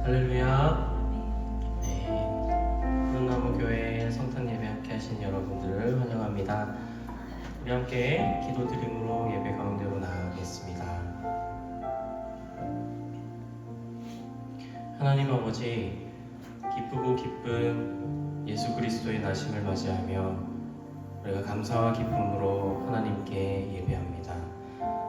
할렐루야. 네, 푸른나무 교회 성탄 예배 함께 하신 여러분들을 환영합니다. 우리 함께 기도드림으로 예배 가운데로 나아가겠습니다. 하나님 아버지, 기쁘고 기쁜 예수 그리스도의 나심을 맞이하며 우리가 감사와 기쁨으로 하나님께 예배합니다.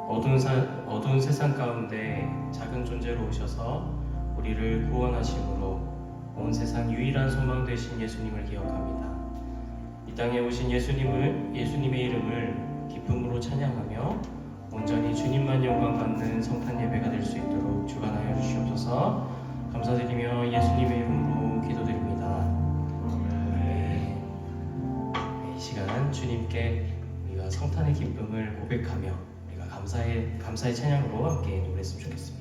어두운 세상 가운데 작은 존재로 오셔서 우리를 구원하심으로 온 세상 유일한 소망 되신 예수님을 기억합니다. 이 땅에 오신 예수님의 이름을 기쁨으로 찬양하며 온전히 주님만 영광 받는 성탄 예배가 될 수 있도록 주관하여 주시옵소서. 감사드리며 예수님의 이름으로 기도드립니다. 네. 이 시간 주님께 우리가 성탄의 기쁨을 고백하며 우리가 감사의 찬양으로 함께 노래했으면 좋겠습니다.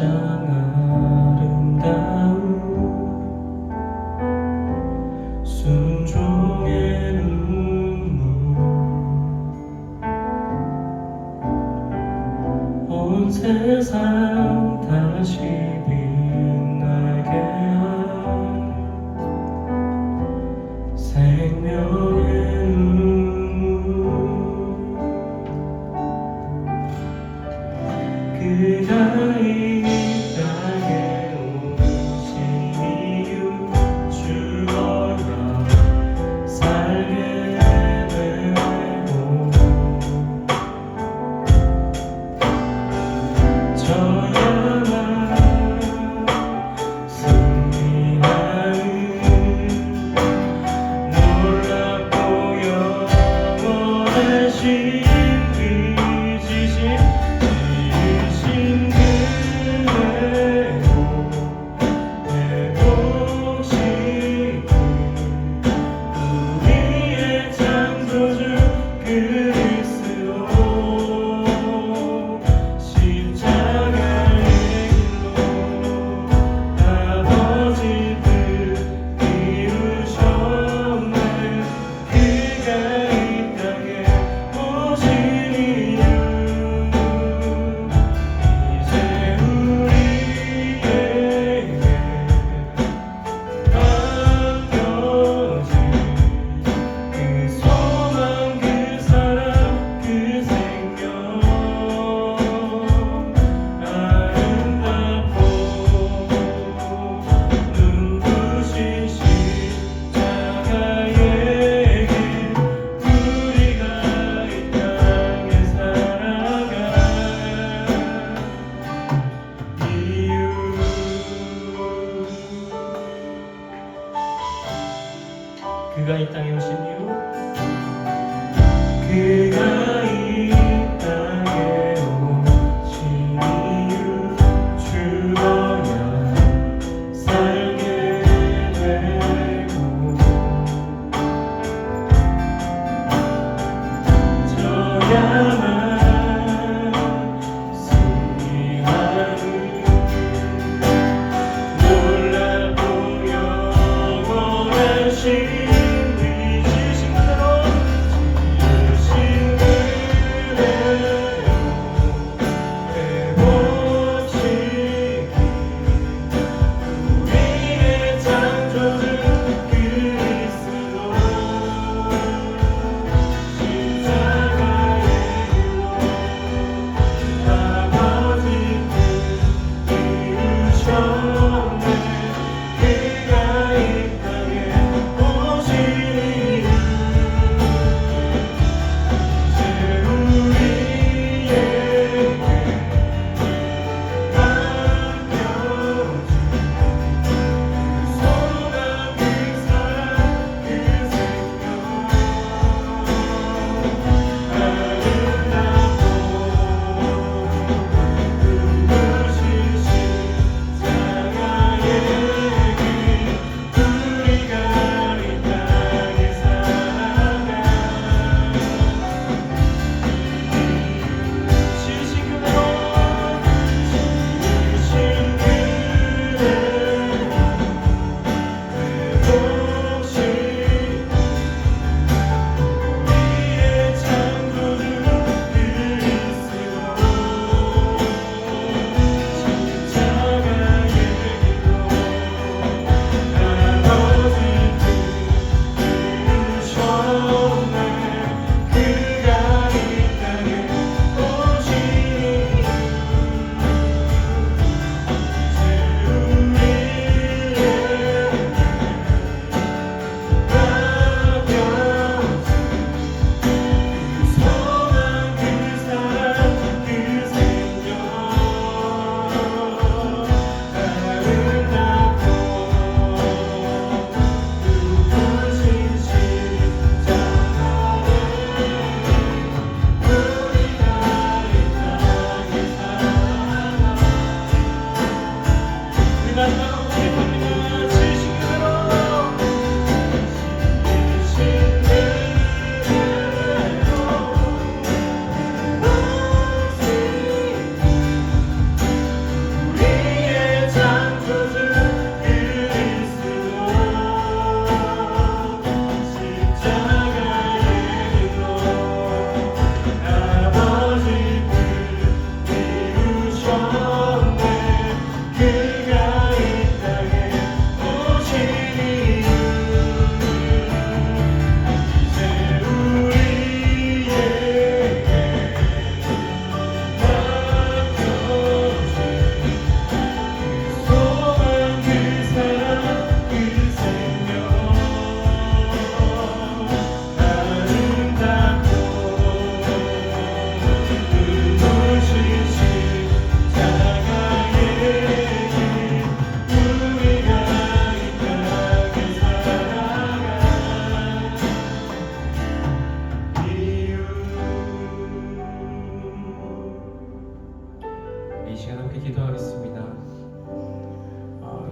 아름다운 순종의 눈물 온 세상 다시 빛나게 한 생명의 눈물 그가 이 땅에 오신 이유 죽어야 살게 되고 저야만 승리하는 놀랍고 영원하신 의지심 지으신 그대로 회복시키고 우리의 창조주 그리스도 십자가의 길로 아버지 뜻 이루셨네 그가 이 땅에 오신 이유 이제 우리에게 안겨진 그 소망 그 사랑 그 생명 아름답고 눈부신 십자가의 길 우리가 이 땅에 살아갈 이유 그가 이 땅에 오신 이유 그가 이 땅에 오신 이유 죽어야 살게 되고 저야만 승리하는 놀랍고 영원하신 의지신 그대로 지으신 그대로 회복시키고 우리의 창조주 그리스도 십자가의 길로 아버지 뜻 이루셨네 그가 이 땅에 오신 이유 이제 우리에게 안겨진 그 소망 그 사랑 그 생명 아름답고 눈부신 십자가의 길 우리가 이 땅에 살아갈 지으신 그대로 지으신 그대로 회복시키고 우리의 창조주 그리스도 십자가의 길로 아버지 뜻 이루셨네 그가 이 땅에 오신 이유 이제 우리에게 안겨진 그 소망 그 사랑 그 생명 아름답고 눈부신 십자가의 길 우리가 이 땅에 살아갈 우리 마지막으로 고백합니다 지으신 그대로 지으신 그대로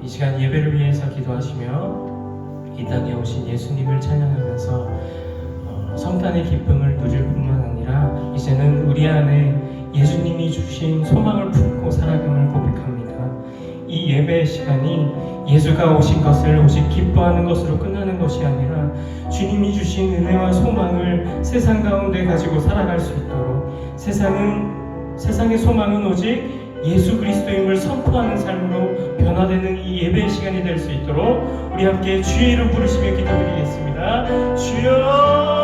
이 시간 예배를 위해서 기도하시며 이 땅에 오신 예수님을 찬양하면서 성탄의 기쁨을 누릴 뿐만 아니라 이제는 우리 안에 예수님이 주신 소망을 품고 살아감을 고백합니다. 이 예배 시간이 예수가 오신 것을 오직 기뻐하는 것으로 끝나는 것이 아니라 주님이 주신 은혜와 소망을 세상 가운데 가지고 살아갈 수 있도록 세상의 소망은 오직 예수 그리스도임을 선포하는 삶으로 변화되는 이 예배 시간이 될 수 있도록 우리 함께 주의 이름 부르시며 기도드리겠습니다. 주여!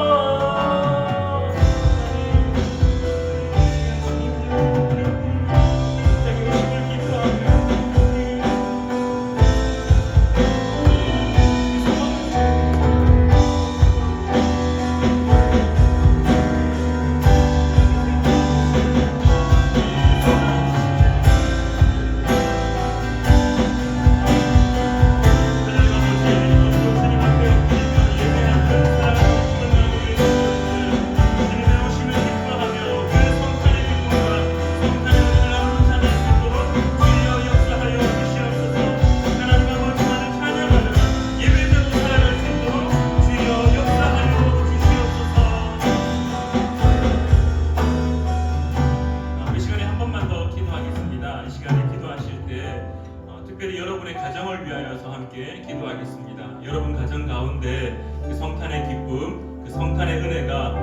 여러분 가정 가운데 그 성탄의 기쁨, 그 성탄의 은혜가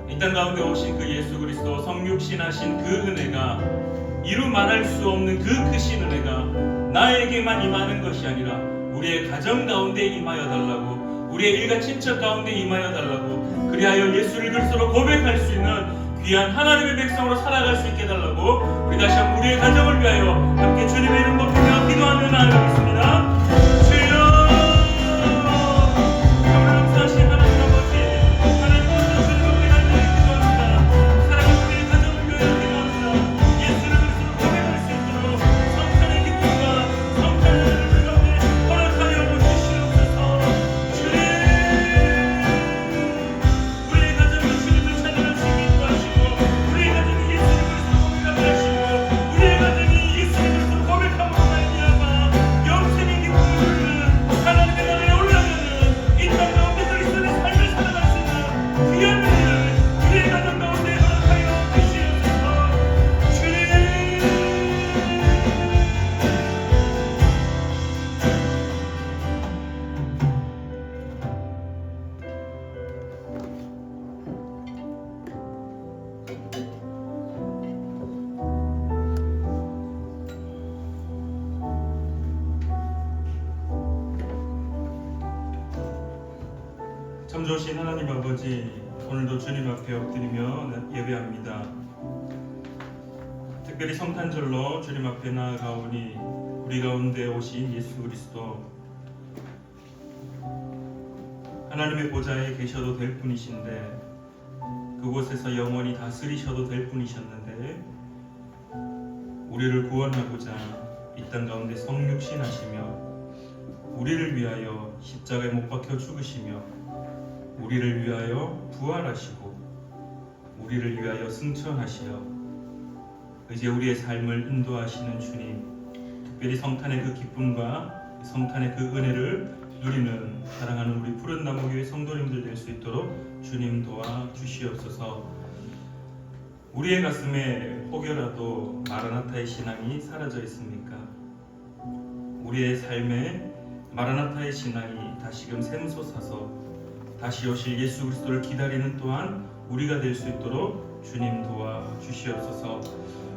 이 땅 가운데 오신 그 예수 그리스도 성육신하신 그 은혜가 이루 말할 수 없는 그 크신 은혜가 나에게만 임하는 것이 아니라 우리의 가정 가운데 임하여 달라고, 우리의 일가 친척 가운데 임하여 달라고, 그리하여 예수를 그리스도로 고백할 수 있는 귀한 하나님의 백성으로 살아갈 수 있게 달라고 우리 다시 한번 우리의 가정을 위하여 함께 주님의 이름 높이며 기도하며 나아가겠습니다. 참 좋으신 하나님 아버지, 오늘도 주님 앞에 엎드리며 예배합니다. 특별히 성탄절로 주님 앞에 나아가오니 우리 가운데 오신 예수 그리스도, 하나님의 보좌에 계셔도 될 분이신데 그곳에서 영원히 다스리셔도 될 분이셨는데 우리를 구원하고자 이 땅 가운데 성육신하시며 우리를 위하여 십자가에 못 박혀 죽으시며 우리를 위하여 부활하시고 우리를 위하여 승천하시어 이제 우리의 삶을 인도하시는 주님, 특별히 성탄의 그 기쁨과 성탄의 그 은혜를 누리는 사랑하는 우리 푸른 나무교회 성도님들 될 수 있도록 주님 도와 주시옵소서. 우리의 가슴에 혹여라도 마라나타의 신앙이 사라져 있습니까? 우리의 삶에 마라나타의 신앙이 다시금 샘솟아서 다시 오실 예수 그리스도를 기다리는 또한 우리가 될 수 있도록 주님 도와 주시옵소서.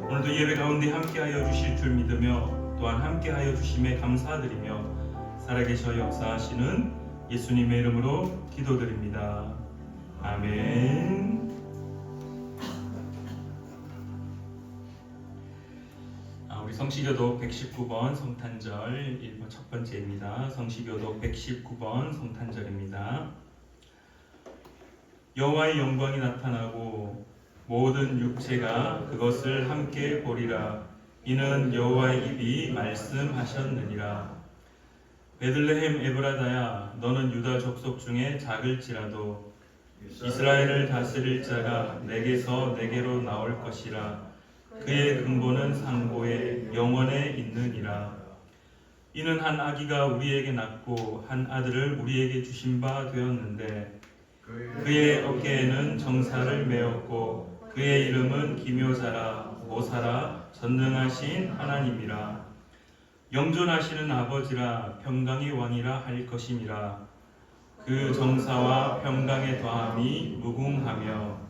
오늘도 예배 가운데 함께하여 주실 줄 믿으며 또한 함께하여 주심에 감사드리며 살아계셔 역사하시는 예수님의 이름으로 기도드립니다. 아멘. 우리 성시교독 119번 성탄절 1번 첫 번째입니다. 성시교독 119번 성탄절입니다. 여호와의 영광이 나타나고 모든 육체가 그것을 함께 보리라. 이는 여호와의 입이 말씀하셨느니라. 베들레헴 에브라다야, 너는 유다 족속 중에 작을지라도 이스라엘을 다스릴 자가 내게서 내게로 나올 것이라. 그의 근본은 상고에 영원에 있느니라. 이는 한 아기가 우리에게 낳고 한 아들을 우리에게 주신 바 되었는데 그의 어깨에는 정사를 메었고 그의 이름은 기묘자라 모사라 전능하신 하나님이라 영존하시는 아버지라 평강의 왕이라 할 것이니라. 그 정사와 평강의 더함이 무궁하며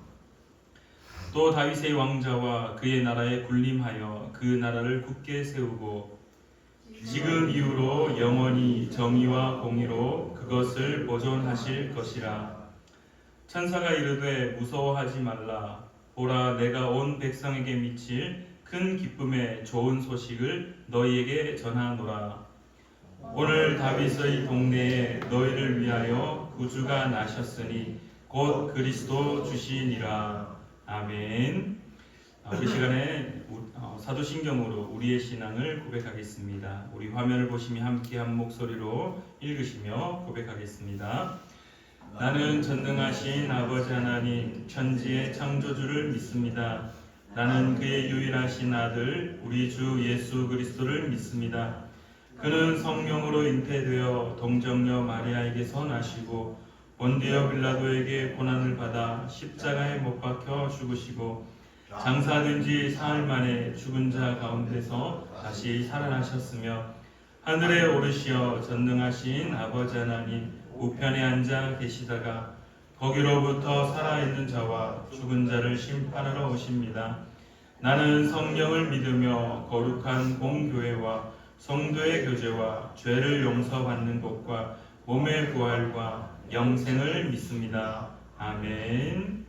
또 다윗의 왕자와 그의 나라에 군림하여 그 나라를 굳게 세우고 지금 이후로 영원히 정의와 공의로 그것을 보존하실 것이라. 천사가 이르되 무서워하지 말라. 보라, 내가 온 백성에게 미칠 큰 기쁨의 좋은 소식을 너희에게 전하노라. 오늘 다윗의 동네에 너희를 위하여 구주가 나셨으니 곧 그리스도 주시니라. 아멘. 우리 시간에 사도신경으로 우리의 신앙을 고백하겠습니다. 우리 화면을 보시며 함께 한 목소리로 읽으시며 고백하겠습니다. 나는 전능하신 아버지 하나님 천지의 창조주를 믿습니다. 나는 그의 유일하신 아들 우리 주 예수 그리스도를 믿습니다. 그는 성령으로 잉태되어 동정녀 마리아에게서 나시고 본디오 빌라도에게 고난을 받아 십자가에 못 박혀 죽으시고 장사된 지 사흘 만에 죽은 자 가운데서 다시 살아나셨으며 하늘에 오르시어 전능하신 아버지 하나님 우편에 앉아 계시다가 거기로부터 살아있는 자와 죽은 자를 심판하러 오십니다. 나는 성령을 믿으며 거룩한 공교회와 성도의 교제와 죄를 용서받는 것과 몸의 부활과 영생을 믿습니다. 아멘.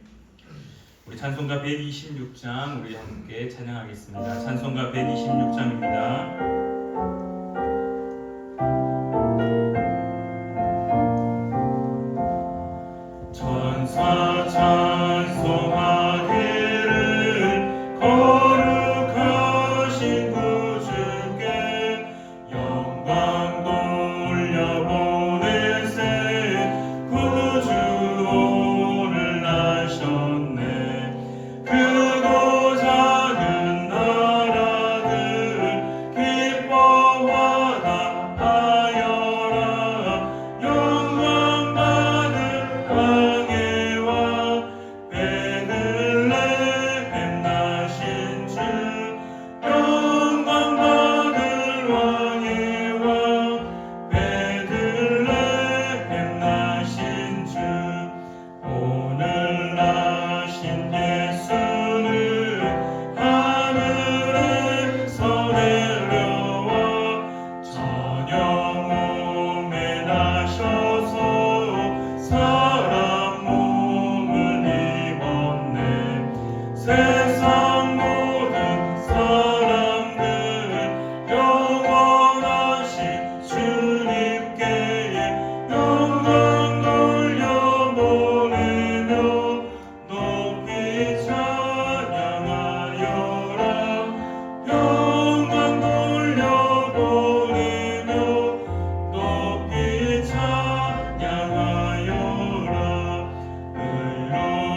우리 찬송가 126장 우리 함께 찬양하겠습니다. 찬송가 126장입니다. 천사 찬송하기를 거룩하신 구주께 영광 돌려보내세. 구주 오늘 나셨네. 크고 작은 나라들 기뻐하다 하여라. 영광 받을 왕의 왕 베들레헴 나신 주. 영광 받을 왕의 왕 베들레헴 나신 주. 오늘 나신 예수는 하늘에서 내려와 저녁 몸에 나셔서 사람 몸을 입었네. 세상 모든 사람들 영원하신 주님께 영광 돌려보내며 높이 찬양하여라. 영광 돌려보내며 높이 찬양하여라.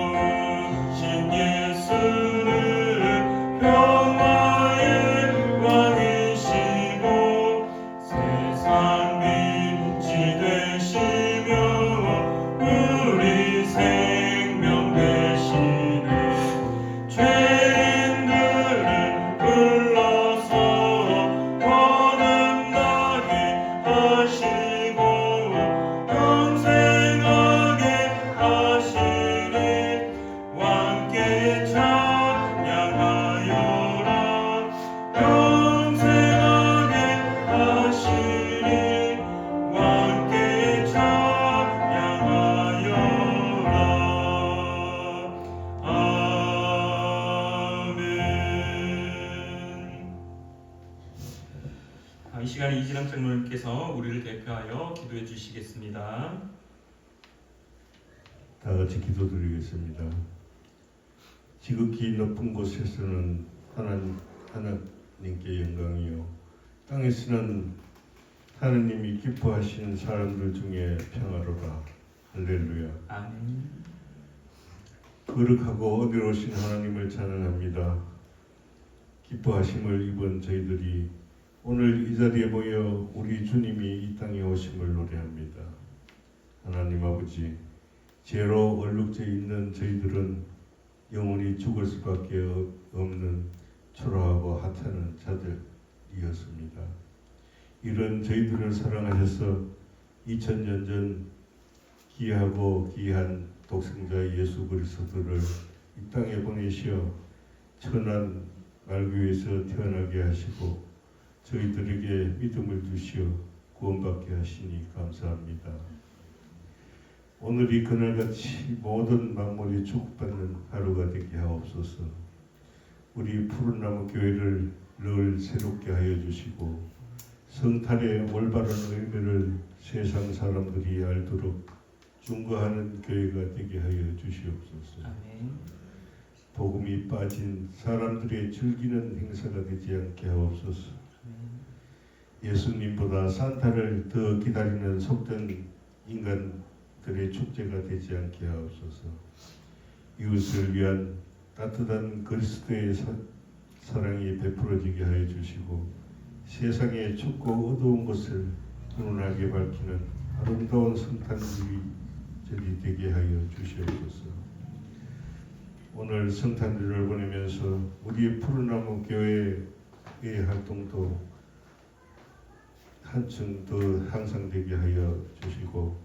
의로우신 예수는 평화의 왕이시고 세상 빛이 되시며 우리 생명 되시네. 죄인들을 불러서 거듭나게 하시고 영생하게 하시니 왕께 찬양하여라. 영생하게 하시니 왕께 찬양하여라. 아멘. 이 시간에 이진영 장로님께서 우리를 대표하여 기도해 주시겠습니다. 다 같이 기도드리겠습니다. 지극히 높은 곳에서는 하나님께 영광이요 땅에서는 하나님이 기뻐하시는 사람들 중에 평화로라. 할렐루야. 아멘. 거룩하고 어디로우신 하나님을 찬양합니다. 기뻐하심을 입은 저희들이 오늘 이 자리에 모여 우리 주님이 이 땅에 오심을 노래합니다. 하나님 아버지, 죄로 얼룩져 있는 저희들은 영원히 죽을 수밖에 없는 초라하고 하찮은 자들이었습니다. 이런 저희들을 사랑하셔서 2000년 전 귀하고 귀한 독생자 예수 그리스도를 이 땅에 보내시어 천한 말구에서 태어나게 하시고 저희들에게 믿음을 주시어 구원받게 하시니 감사합니다. 오늘이 그날같이 모든 만물이 축복받는 하루가 되게 하옵소서. 우리 푸른나무 교회를 늘 새롭게 하여 주시고 성탄의 올바른 의미를 세상 사람들이 알도록 중거하는 교회가 되게 하여 주시옵소서. 아멘. 복음이 빠진 사람들의 즐기는 행사가 되지 않게 하옵소서. 예수님보다 산타를 더 기다리는 속된 인간들의 축제가 되지 않게 하옵소서. 이웃을 위한 따뜻한 그리스도의 사랑이 베풀어지게 하여 주시고 세상의 춥고 어두운 것을 훈훈하게 밝히는 아름다운 성탄절이 되게 하여 주시옵소서. 오늘 성탄절을 보내면서 우리 푸른나무 교회의 활동도 한층 더 향상되게 하여 주시고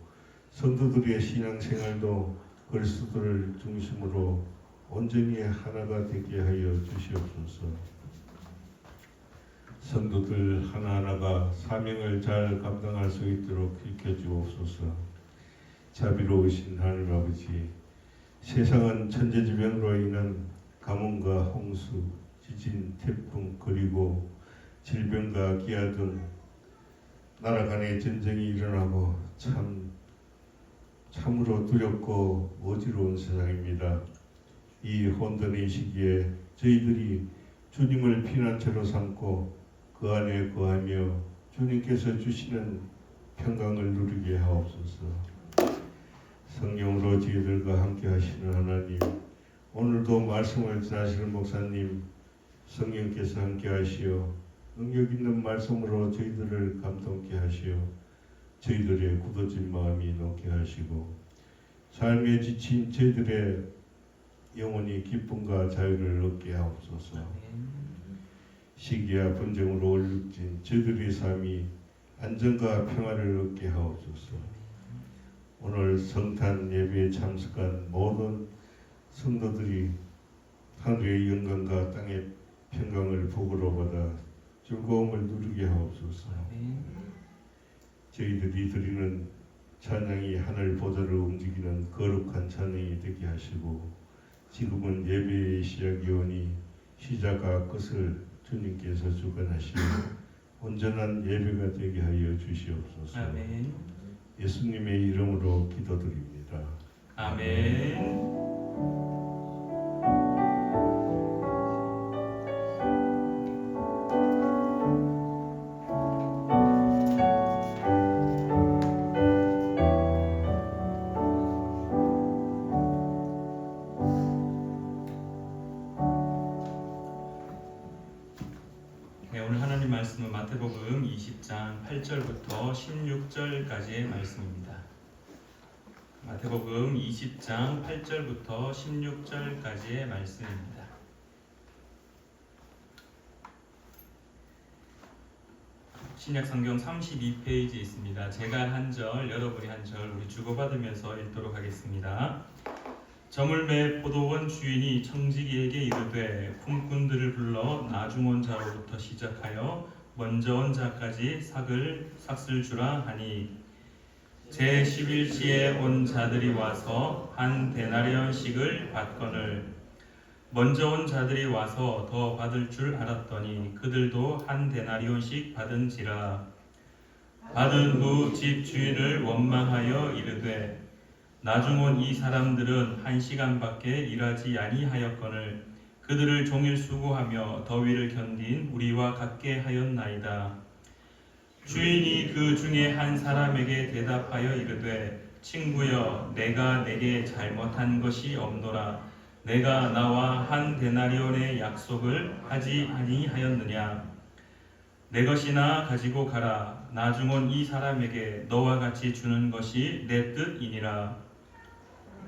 성도들의 신앙생활도 그리스도를 중심으로 온전히 하나가 되게 하여 주시옵소서. 성도들 하나하나가 사명을 잘 감당할 수 있도록 지켜주옵소서. 자비로우신 하나님 아버지, 세상은 천재지변으로 인한 가뭄과 홍수, 지진, 태풍, 그리고 질병과 기아 등 나라 간의 전쟁이 일어나고 참으로 두렵고 어지러운 세상입니다. 이 혼돈의 시기에 저희들이 주님을 피난처로 삼고 그 안에 거하며 주님께서 주시는 평강을 누리게 하옵소서. 성령으로 저희들과 함께 하시는 하나님, 오늘도 말씀을 전하시는 목사님 성령께서 함께 하시어 능력 있는 말씀으로 저희들을 감동케 하시어 저희들의 굳어진 마음이 녹게 하시고 삶에 지친 저희들의 영혼이 기쁨과 자유를 얻게 하옵소서. 시기와 분쟁으로 얼룩진 저희들의 삶이 안정과 평화를 얻게 하옵소서. 오늘 성탄 예배에 참석한 모든 성도들이 하늘의 영광과 땅의 평강을 복으로 받아 즐거움을 누리게 하옵소서. 저희들이 드리는 찬양이 하늘 보좌를 움직이는 거룩한 찬양이 되게 하시고 지금은 예배의 시작이 오니 시작과 끝을 주님께서 주관하시어 온전한 예배가 되게 하여 주시옵소서. 아멘. 예수님의 이름으로 기도드립니다. 아멘. 네, 오늘 하나님 말씀은 마태복음 20장 8절부터 16절까지의 말씀입니다. 마태복음 20장 8절부터 16절까지의 말씀입니다. 신약성경 32페이지에 있습니다. 제가 한 절, 여러분이 한 절 우리 주고받으면서 읽도록 하겠습니다. 저물매 포도원 주인이 청지기에게 이르되 품꾼들을 불러 나중 온 자로부터 시작하여 먼저 온 자까지 삭을 주라 하니 제 11시에 온 자들이 와서 한 데나리온씩을 받거늘 먼저 온 자들이 와서 더 받을 줄 알았더니 그들도 한 데나리온씩 받은지라. 받은 후 집 주인을 원망하여 이르되 나중 온 이 사람들은 1시간밖에 일하지 아니하였거늘 그들을 종일 수고하며 더위를 견딘 우리와 같게 하였나이다. 주인이 그 중에 한 사람에게 대답하여 이르되 친구여 내가 내게 잘못한 것이 없노라. 내가 나와 한 데나리온의 약속을 하지 아니하였느냐. 내 것이나 가지고 가라. 나중 온 이 사람에게 너와 같이 주는 것이 내 뜻이니라.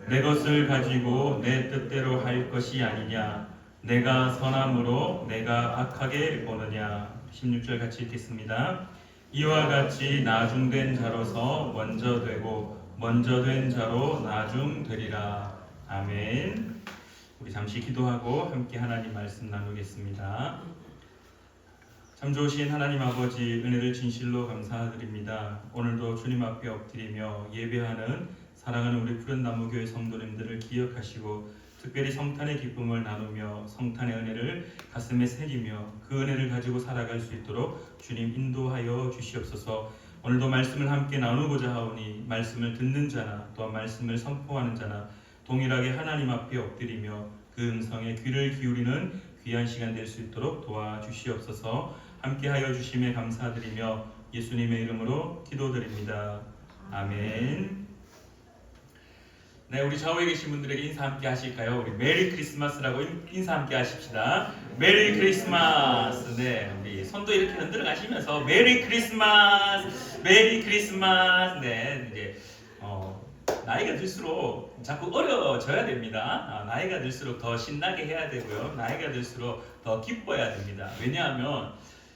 내 것을 가지고 내 뜻대로 할 것이 아니냐. 내가 선함으로 내가 악하게 보느냐. 16절 같이 읽겠습니다. 이와 같이 나중된 자로서 먼저 되고 먼저 된 자로 나중 되리라. 아멘. 우리 잠시 기도하고 함께 하나님 말씀 나누겠습니다. 참 좋으신 하나님 아버지, 은혜를 진실로 감사드립니다. 오늘도 주님 앞에 엎드리며 예배하는 사랑하는 우리 푸른나무교회 성도님들을 기억하시고 특별히 성탄의 기쁨을 나누며 성탄의 은혜를 가슴에 새기며 그 은혜를 가지고 살아갈 수 있도록 주님 인도하여 주시옵소서. 오늘도 말씀을 함께 나누고자 하오니 말씀을 듣는 자나 또한 말씀을 선포하는 자나 동일하게 하나님 앞에 엎드리며 그 음성에 귀를 기울이는 귀한 시간 될 수 있도록 도와주시옵소서. 함께하여 주심에 감사드리며 예수님의 이름으로 기도드립니다. 아멘. 네, 우리 좌우에 계신 분들에게 인사 함께 하실까요? 우리 메리 크리스마스라고 인사 함께 하십시다. 메리 크리스마스. 네, 우리 손도 이렇게 흔들어 가시면서 메리 크리스마스, 메리 크리스마스. 네, 이제 나이가 들수록 자꾸 어려져야 됩니다. 나이가 들수록 더 신나게 해야 되고요. 나이가 들수록 더 기뻐야 됩니다. 왜냐하면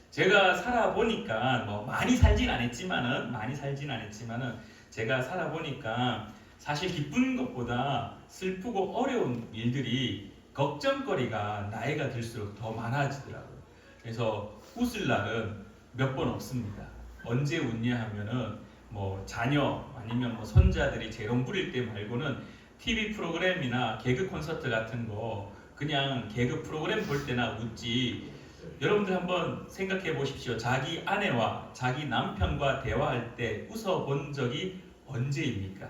제가 살아보니까 뭐 많이 살진 않았지만은 제가 살아보니까 사실 기쁜 것보다 슬프고 어려운 일들이 걱정거리가 나이가 들수록 더 많아지더라고요. 그래서 웃을 날은 몇 번 없습니다. 언제 웃냐 하면은 뭐 자녀 아니면 뭐 손자들이 재롱 부릴 때 말고는 TV 프로그램이나 개그 콘서트 같은 거 그냥 개그 프로그램 볼 때나 웃지. 여러분들 한번 생각해 보십시오. 자기 아내와 자기 남편과 대화할 때 웃어 본 적이 언제입니까?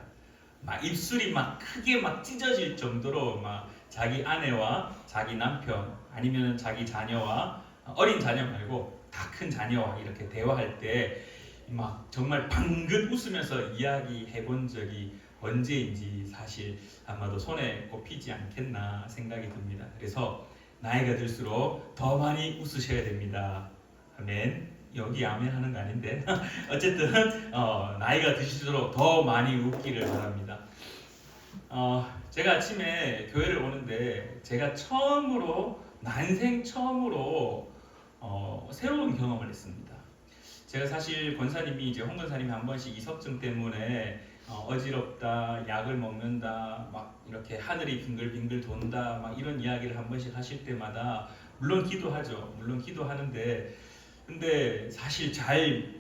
막 입술이 막 크게 막 찢어질 정도로 막 자기 아내와 자기 남편 아니면 자기 자녀와 어린 자녀 말고 다 큰 자녀와 이렇게 대화할 때 막 정말 방긋 웃으면서 이야기해 본 적이 언제인지 사실 아마도 손에 꼽히지 않겠나 생각이 듭니다. 그래서 나이가 들수록 더 많이 웃으셔야 됩니다. 아멘. 여기 아멘 하는 거 아닌데 어쨌든 나이가 드실수록 더 많이 웃기를 바랍니다. 제가 아침에 교회를 오는데 제가 난생 처음으로 새로운 경험을 했습니다. 제가 사실 권사님이 이제 홍 권사님이 한 번씩 이석증 때문에 어지럽다, 약을 먹는다, 막 이렇게 하늘이 빙글빙글 돈다, 막 이런 이야기를 한 번씩 하실 때마다 물론 기도하죠. 물론 기도하는데 근데 사실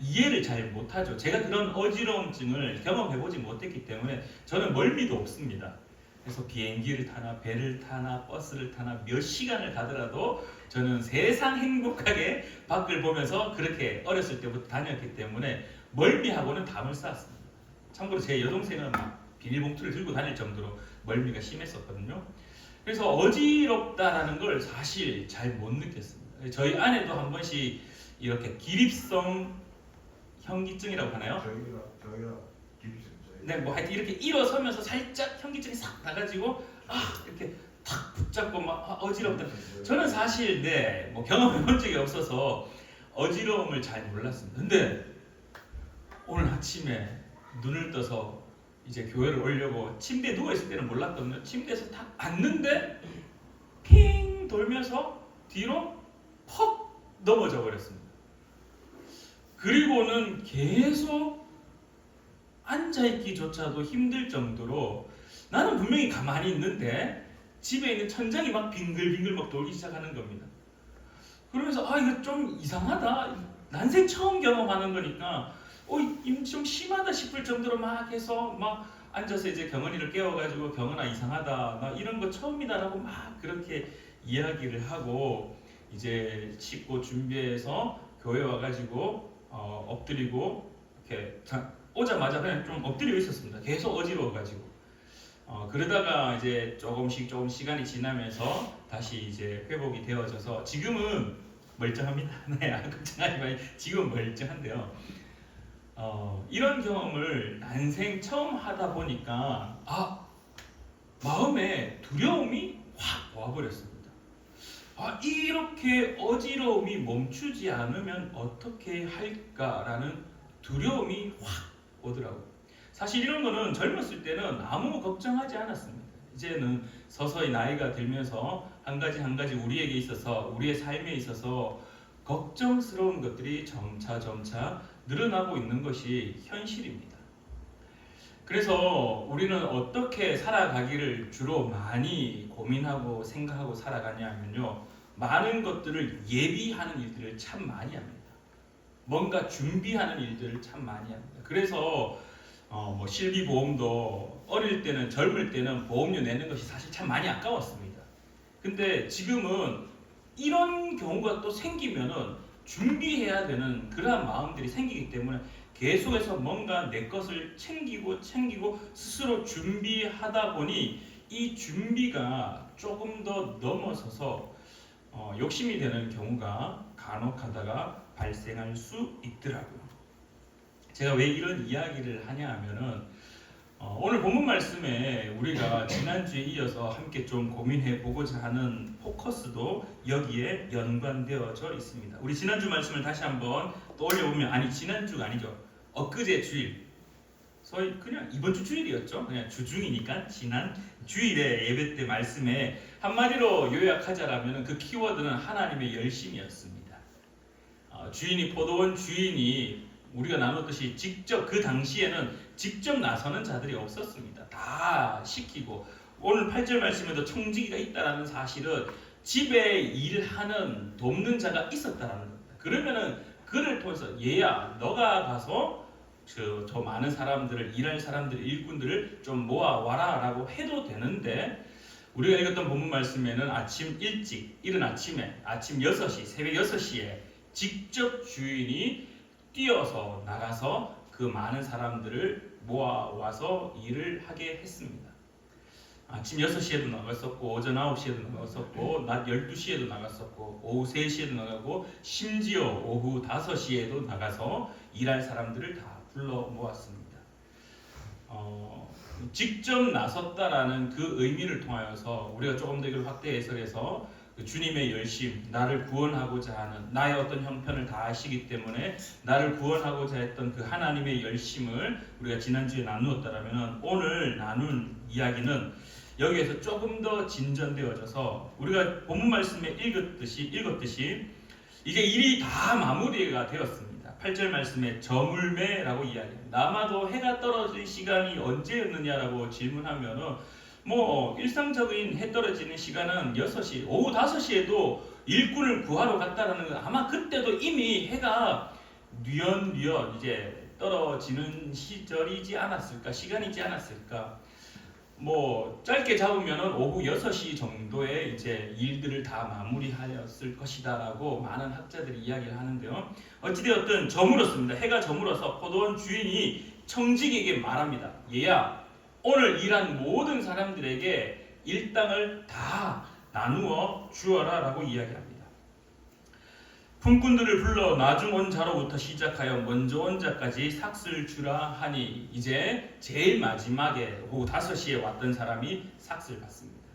이해를 잘 못하죠. 제가 그런 어지러움증을 경험해보지 못했기 때문에 저는 멀미도 없습니다. 그래서 비행기를 타나 배를 타나 버스를 타나 몇 시간을 가더라도 저는 세상 행복하게 밖을 보면서 그렇게 어렸을 때부터 다녔기 때문에 멀미하고는 담을 쌓았습니다. 참고로 제 여동생은 막 비닐봉투를 들고 다닐 정도로 멀미가 심했었거든요. 그래서 어지럽다라는 걸 사실 잘 못 느꼈습니다. 저희 아내도 한 번씩 이렇게 기립성 현기증이라고 하나요? 저희가 기립성. 네, 뭐 하여튼 이렇게 일어서면서 살짝 현기증이 싹 나가지고 이렇게 탁 붙잡고 막 어지럽다. 저는 사실 뭐 경험해본 적이 없어서 어지러움을 잘 몰랐습니다. 근데 오늘 아침에 눈을 떠서 이제 교회를 오려고 침대에 누워 있을 때는 몰랐거든요. 침대에서 딱 앉는데 핑 돌면서 뒤로 퍽 넘어져 버렸습니다. 그리고는 계속 앉아있기조차도 힘들 정도로 나는 분명히 가만히 있는데 집에 있는 천장이 막 빙글빙글 막 돌기 시작하는 겁니다. 그러면서 이거 좀 이상하다. 난생 처음 경험하는 거니까 좀 심하다 싶을 정도로 막 해서 막 앉아서 이제 경은이를 깨워가지고 경은아 이상하다 나 이런 거 처음이다라고 막 그렇게 이야기를 하고 이제 씻고 준비해서 교회 와가지고 엎드리고 이렇게 오자마자 그냥 좀 엎드리고 있었습니다. 계속 어지러워가지고 그러다가 이제 조금씩 시간이 지나면서 다시 이제 회복이 되어져서 지금은 멀쩡합니다. 네, 걱정하지 마세요. 지금 멀쩡한데요. 이런 경험을 난생 처음 하다 보니까 마음에 두려움이 확 와버렸습니다. 이렇게 어지러움이 멈추지 않으면 어떻게 할까라는 두려움이 확 오더라고요. 사실 이런 거는 젊었을 때는 아무 걱정하지 않았습니다. 이제는 서서히 나이가 들면서 한 가지 우리에게 있어서, 우리의 삶에 있어서 걱정스러운 것들이 점차 늘어나고 있는 것이 현실입니다. 그래서 우리는 어떻게 살아가기를 주로 많이 고민하고 생각하고 살아가냐면요, 많은 것들을 예비하는 일들을 참 많이 합니다. 뭔가 준비하는 일들을 참 많이 합니다. 그래서 실비보험도 어릴 때는, 젊을 때는 보험료 내는 것이 사실 참 많이 아까웠습니다. 근데 지금은 이런 경우가 또 생기면은 준비해야 되는 그러한 마음들이 생기기 때문에 계속해서 뭔가 내 것을 챙기고 스스로 준비하다 보니 이 준비가 조금 더 넘어서서 욕심이 되는 경우가 간혹하다가 발생할 수 있더라고요. 제가 왜 이런 이야기를 하냐 하면은 오늘 본문 말씀에 우리가 지난주에 이어서 함께 좀 고민해 보고자 하는 포커스도 여기에 연관되어져 있습니다. 우리 지난주 말씀을 다시 한번 떠올려 보면, 지난주가 아니죠. 엊그제 주일. 소위 그냥 이번 주 주일이었죠. 그냥 주중이니까 지난 주일에 예배 때 말씀에 한마디로 요약하자라면 그 키워드는 하나님의 열심이었습니다. 주인이, 포도원 주인이 우리가 나눴듯이 직접, 그 당시에는 직접 나서는 자들이 없었습니다. 다 시키고, 오늘 8절 말씀에도 청지기가 있다라는 사실은 집에 일하는 돕는 자가 있었다라는 겁니다. 그러면은 그를 통해서 얘야 너가 가서 저 많은 사람들을, 일할 사람들, 일꾼들을 좀 모아와라 라고 해도 되는데, 우리가 읽었던 본문 말씀에는 아침 일찍, 이른 아침에, 아침 6시, 새벽 6시에 직접 주인이 뛰어서 나가서 그 많은 사람들을 모아와서 일을 하게 했습니다. 아침 6시에도 나갔었고, 오전 9시에도 나갔었고, 낮 12시에도 나갔었고, 오후 3시에도 나가고, 심지어 오후 5시에도 나가서 일할 사람들을 다 불러 모았습니다. 직접 나섰다라는 그 의미를 통하여서 우리가 조금 더 이걸 확대 해석해서 그 주님의 열심, 나를 구원하고자 하는, 나의 어떤 형편을 다 아시기 때문에 나를 구원하고자 했던 그 하나님의 열심을 우리가 지난주에 나누었다라면, 오늘 나눈 이야기는 여기에서 조금 더 진전되어져서 우리가 본문 말씀에 읽었듯이 이제 일이 다 마무리가 되었습니다. 8절 말씀에 저물매라고 이야기합니다. 아마도 해가 떨어질 시간이 언제였느냐라고 질문하면은 일상적인 해 떨어지는 시간은 6시, 오후 5시에도 일꾼을 구하러 갔다라는 건 아마 그때도 이미 해가 뉘엿뉘엿 이제 떨어지는 시절이지 않았을까, 시간이지 않았을까. 짧게 잡으면은 오후 6시 정도에 이제 일들을 다 마무리하였을 것이다라고 많은 학자들이 이야기를 하는데요. 어찌되었든 저물었습니다. 해가 저물어서 포도원 주인이 청지기에게 말합니다. 얘야, 오늘 일한 모든 사람들에게 일당을 다 나누어 주어라 라고 이야기합니다. 품꾼들을 불러 나중 온 자로부터 시작하여 먼저 온 자까지 삭슬 주라 하니, 이제 제일 마지막에 오후 5시에 왔던 사람이 삭슬 받습니다.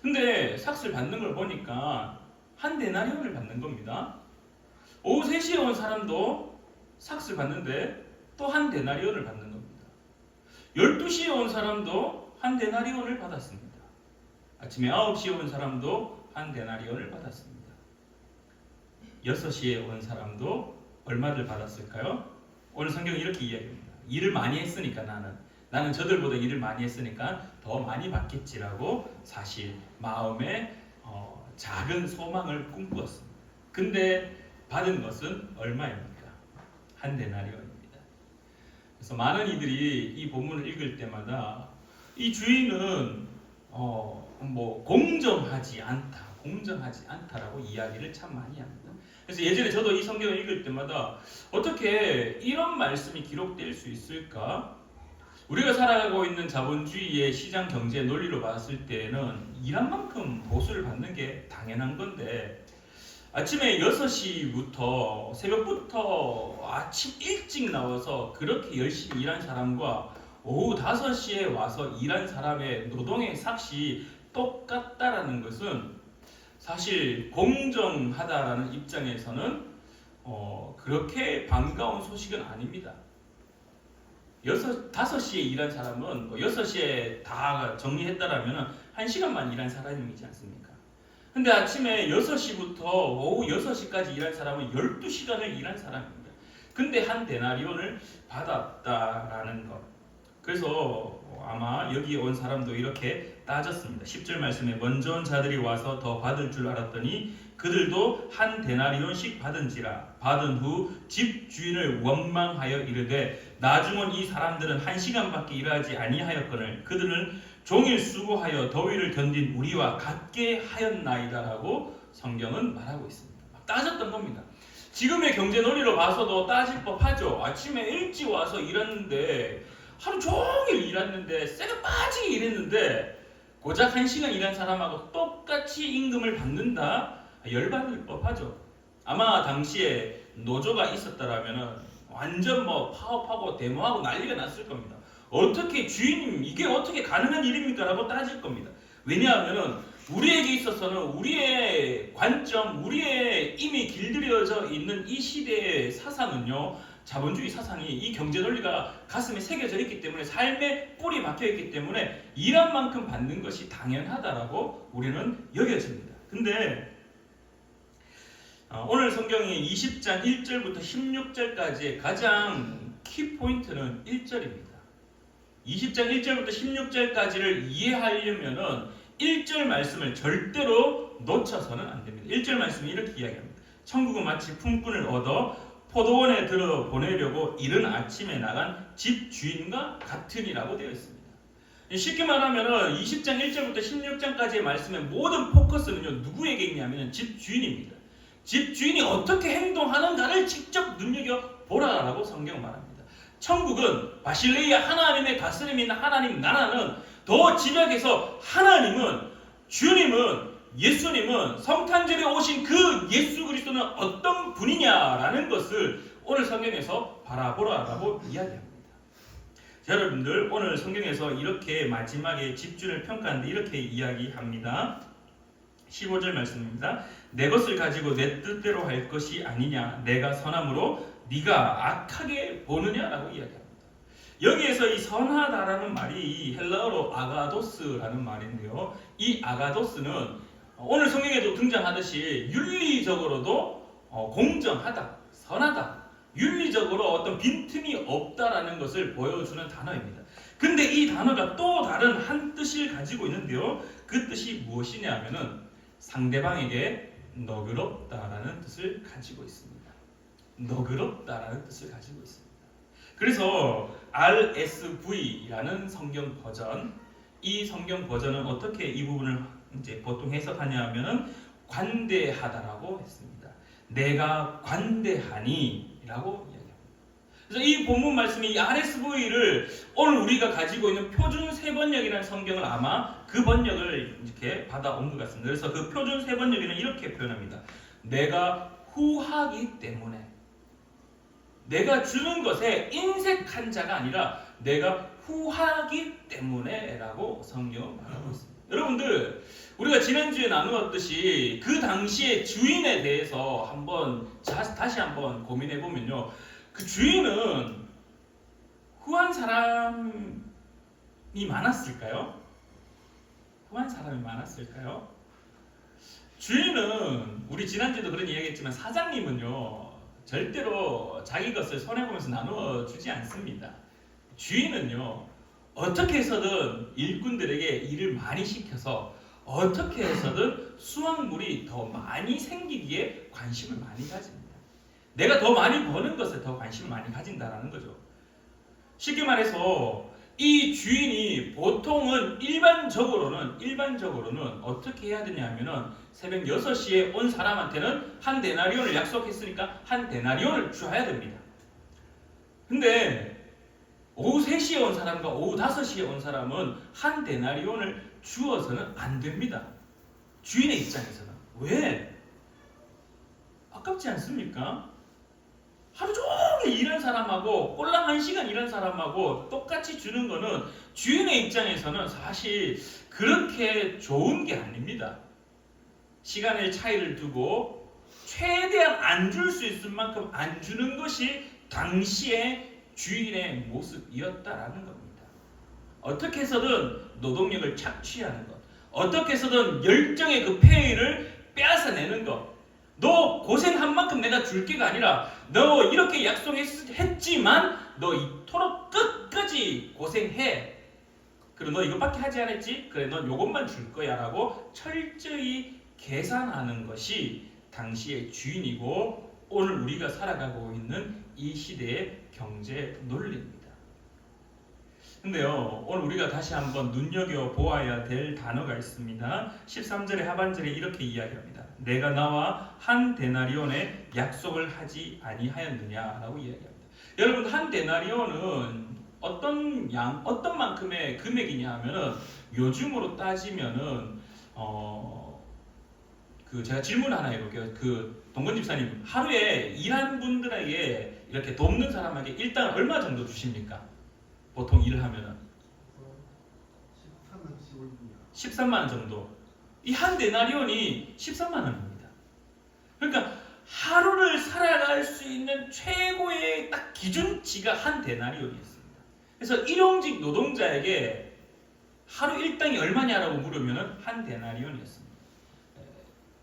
근데 삭슬 받는 걸 보니까 한 데나리온을 받는 겁니다. 오후 3시에 온 사람도 삭슬 받는데 또 한 데나리온을 받는 겁니다. 12시에 온 사람도 한 데나리온을 받았습니다. 아침에 9시에 온 사람도 한 데나리온을 받았습니다. 6시에 온 사람도 얼마를 받았을까요? 오늘 성경은 이렇게 이야기합니다. 일을 많이 했으니까 나는 저들보다 일을 많이 했으니까 더 많이 받겠지라고 사실 마음에 작은 소망을 꿈꾸었습니다. 근데 받은 것은 얼마입니까? 한 데나리온입니다. 그래서 많은 이들이 이 본문을 읽을 때마다 이 주인은 공정하지 않다라고 이야기를 참 많이 합니다. 그래서 예전에 저도 이 성경을 읽을 때마다 어떻게 이런 말씀이 기록될 수 있을까? 우리가 살아가고 있는 자본주의의 시장 경제 논리로 봤을 때는 일한 만큼 보수를 받는 게 당연한 건데, 아침에 6시부터 새벽부터 아침 일찍 나와서 그렇게 열심히 일한 사람과 오후 5시에 와서 일한 사람의 노동의 삭시 똑같다라는 것은 사실 공정하다라는 입장에서는 그렇게 반가운 소식은 아닙니다. 5시에 일한 사람은 6시에 다 정리했다라면 1시간만 일한 사람이지 않습니까? 근데 아침에 6시부터 오후 6시까지 일한 사람은 12시간을 일한 사람입니다. 근데 한 데나리온을 받았다라는 것. 그래서 아마 여기 온 사람도 이렇게 따졌습니다. 10절 말씀에 먼저 온 자들이 와서 더 받을 줄 알았더니 그들도 한 데나리온씩 받은지라. 받은 후 집 주인을 원망하여 이르되 나중 온 이 사람들은 1시간밖에 일하지 아니하였거늘 그들은 종일 수고하여 더위를 견딘 우리와 같게 하였나이다라고 성경은 말하고 있습니다. 따졌던 겁니다. 지금의 경제 논리로 봐서도 따질 법하죠. 아침에 일찍 와서 일했는데 하루 종일 일했는데 쇠가 빠지게 일했는데 고작 1시간 일한 사람하고 똑같이 임금을 받는다? 열받을 법하죠. 아마 당시에 노조가 있었더라면 완전 파업하고 데모하고 난리가 났을 겁니다. 어떻게 주인님 이게 어떻게 가능한 일입니까? 라고 따질 겁니다. 왜냐하면 우리에게 있어서는 우리의 관점, 우리의 이미 길들여져 있는 이 시대의 사상은요, 자본주의 사상이 이 경제 논리가 가슴에 새겨져 있기 때문에 삶에 뿌리 박혀 있기 때문에 일한 만큼 받는 것이 당연하다라고 우리는 여겨집니다. 근데 오늘 성경이 20장 1절부터 16절까지의 가장 키포인트는 1절입니다. 20장 1절부터 16절까지를 이해하려면은 1절 말씀을 절대로 놓쳐서는 안 됩니다. 1절 말씀이 이렇게 이야기합니다. 천국은 마치 품꾼을 얻어 포도원에 들어 보내려고 이른 아침에 나간 집 주인과 같으니라고 되어 있습니다. 쉽게 말하면 20장 1절부터 16장까지의 말씀의 모든 포커스는요, 누구에게 있냐면 집 주인입니다. 집 주인이 어떻게 행동하는가를 직접 눈여겨보라라고 성경 말합니다. 천국은 바실레이아 하나님의 다스림이 있는 하나님 나라는 더 집약해서 하나님은, 주님은, 예수님은, 성탄절에 오신 그 예수 그리스도는 어떤 분이냐라는 것을 오늘 성경에서 바라보라라고 이야기합니다. 자, 여러분들 오늘 성경에서 이렇게 마지막에 집주인을 평가하는데 이렇게 이야기합니다. 15절 말씀입니다. 내 것을 가지고 내 뜻대로 할 것이 아니냐, 내가 선함으로 네가 악하게 보느냐라고 이야기합니다. 여기에서 이 선하다라는 말이 헬라어로 아가도스라는 말인데요. 이 아가도스는 오늘 성경에도 등장하듯이 윤리적으로도 공정하다, 선하다, 윤리적으로 어떤 빈틈이 없다라는 것을 보여주는 단어입니다. 근데 이 단어가 또 다른 한 뜻을 가지고 있는데요. 그 뜻이 무엇이냐 하면은 상대방에게 너그럽다라는 뜻을 가지고 있습니다. 너그럽다라는 뜻을 가지고 있습니다. 그래서 RSV라는 성경 버전, 이 성경 버전은 어떻게 이 부분을 이제 보통 해석하냐 하면은 관대하다라고 했습니다. 내가 관대하니라고 이야기합니다. 그래서 이 본문 말씀이 이 RSV를 오늘 우리가 가지고 있는 표준 세번역이라는 성경을 아마 그 번역을 이렇게 받아온 것 같습니다. 그래서 그 표준 세번역에는 이렇게 표현합니다. 내가 후하기 때문에, 내가 주는 것에 인색한 자가 아니라 내가 후하기 때문에 라고 성경은 말하고 있습니다. 여러분들, 우리가 지난주에 나누었듯이 그 당시의 주인에 대해서 다시 한번 고민해 보면요, 그 주인은 후한 사람이 많았을까요? 후한 사람이 많았을까요? 주인은, 우리 지난주에도 그런 이야기했지만 사장님은요 절대로 자기 것을 손해보면서 나누어 주지 않습니다. 주인은요 어떻게 해서든 일꾼들에게 일을 많이 시켜서 어떻게 해서든 수확물이 더 많이 생기기에 관심을 많이 가집니다. 내가 더 많이 버는 것에 더 관심을 많이 가진다라는 거죠. 쉽게 말해서 이 주인이 보통은 일반적으로는 어떻게 해야 되냐 하면은 새벽 6시에 온 사람한테는 한 데나리온을 약속했으니까 한 데나리온을 주어야 됩니다. 근데 오후 3시에 온 사람과 오후 5시에 온 사람은 한 데나리온을 주어서는 안 됩니다. 주인의 입장에서는. 왜? 아깝지 않습니까? 하루 종일 일한 사람하고 꼴랑 1시간 일한 사람하고 똑같이 주는 거는 주인의 입장에서는 사실 그렇게 좋은 게 아닙니다. 시간의 차이를 두고 최대한 안 줄 수 있을 만큼 안 주는 것이 당시의 주인의 모습이었다라는 겁니다. 어떻게 해서든 노동력을 착취하는 것, 어떻게 해서든 열정의 그 페이를 빼앗아내는 것. 너 고생한 만큼 내가 줄게가 아니라 너 이렇게 약속했지만 너 이토록 끝까지 고생해. 그리고 너 이것밖에 하지 않았지? 그래, 넌 요것만 줄 거야 라고 철저히 계산하는 것이 당시의 주인이고 오늘 우리가 살아가고 있는 이 시대의 경제 논리입니다. 근데요, 오늘 우리가 다시 한번 눈여겨보아야 될 단어가 있습니다. 13절의 하반절에 이렇게 이야기합니다. 내가 나와 한 데나리온의 약속을 하지 아니하였느냐라고 이야기합니다. 여러분, 한 데나리온은 어떤 만큼의 금액이냐 하면은 요즘으로 따지면은 제가 질문 하나 해볼게요. 동건 집사님, 하루에 일한 분들에게 이렇게 돕는 사람에게 일단 얼마 정도 주십니까? 보통 일을 하면은 13만 원 정도. 이 한 데나리온이 13만 원입니다. 그러니까 하루를 살아갈 수 있는 최고의 딱 기준치가 한 데나리온이었습니다. 그래서 일용직 노동자에게 하루 일당이 얼마냐라고 물으면은 한 데나리온이었습니다.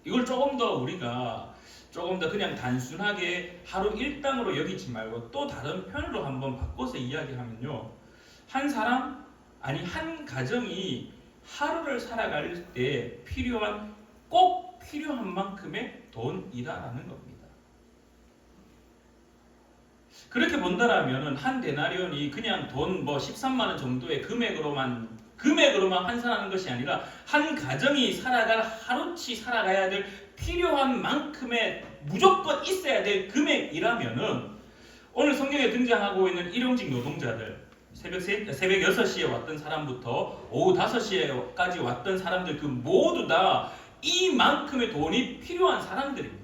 이걸 조금 더 그냥 단순하게 하루 일당으로 여기지 말고 또 다른 편으로 한번 바꿔서 이야기하면요, 한 가정이 하루를 살아갈 때 꼭 필요한 만큼의 돈이다라는 겁니다. 그렇게 본다라면 한 데나리온이 그냥 돈 13만 원 정도의 금액으로만 환산하는 것이 아니라 한 가정이 하루치 살아가야 될 필요한 만큼의 무조건 있어야 될 금액이라면은 오늘 성경에 등장하고 있는 일용직 노동자들, 새벽 6시에 왔던 사람부터 오후 5시에까지 왔던 사람들 모두 다 이만큼의 돈이 필요한 사람들입니다.